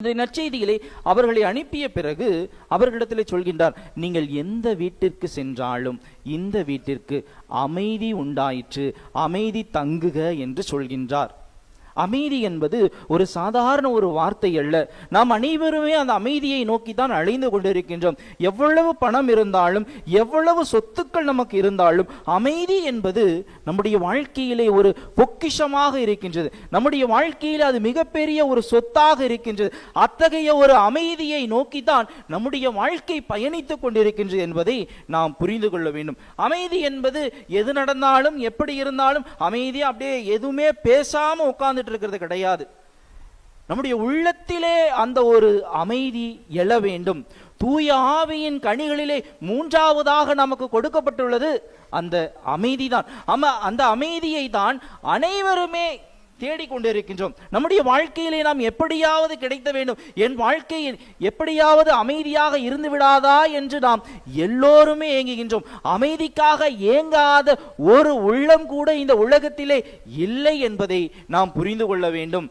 இந்த நற்செய்திகளை அவர்களை அனுப்பிய பிறகு அவர்களிடத்திலே சொல்கின்றார், நீங்கள் எந்த வீட்டிற்கு சென்றாலும் இந்த வீட்டிற்கு அமைதி உண்டாயிற்று, அமைதி தங்குக என்று சொல்கின்றார். அமைதி என்பது ஒரு சாதாரண ஒரு வார்த்தை அல்ல. நாம் அனைவருமே அந்த அமைதியை நோக்கித்தான் அழைந்து கொண்டிருக்கின்றோம். எவ்வளவு பணம் இருந்தாலும், எவ்வளவு சொத்துக்கள் நமக்கு இருந்தாலும், அமைதி என்பது நம்முடைய வாழ்க்கையிலே ஒரு பொக்கிஷமாக இருக்கின்றது. நம்முடைய வாழ்க்கையிலே அது மிகப்பெரிய ஒரு சொத்தாக இருக்கின்றது. அத்தகைய ஒரு அமைதியை நோக்கித்தான் நம்முடைய வாழ்க்கை பயணித்துக் கொண்டிருக்கின்றது என்பதை நாம் புரிந்து கொள்ள வேண்டும். அமைதி என்பது எது நடந்தாலும் எப்படி இருந்தாலும் அமைதி அப்படியே எதுவுமே பேசாம உட்கார்ந்து இருக்கிறது கிடையாது. நம்முடைய உள்ளத்திலே அந்த ஒரு அமைதி எழ வேண்டும். தூய ஆவியின் கனிகளிலே மூன்றாவதாக நமக்கு கொடுக்கப்பட்டுள்ளது அந்த அமைதிதான். அந்த அமைதியை தான் அனைவருமே தேடிக்கொண்டிருக்கின்றோம். நம்முடைய வாழ்க்கையிலே நாம் எப்படியாவது கிடைத்த வேண்டும், என் வாழ்க்கையில் எப்படியாவது அமைதியாக இருந்து விடாதா என்று நாம் எல்லோருமே ஏங்குகின்றோம். அமைதிக்காக ஏங்காத ஒரு உள்ளம் கூட இந்த உலகத்திலே இல்லை என்பதை நாம் புரிந்து கொள்ள வேண்டும்.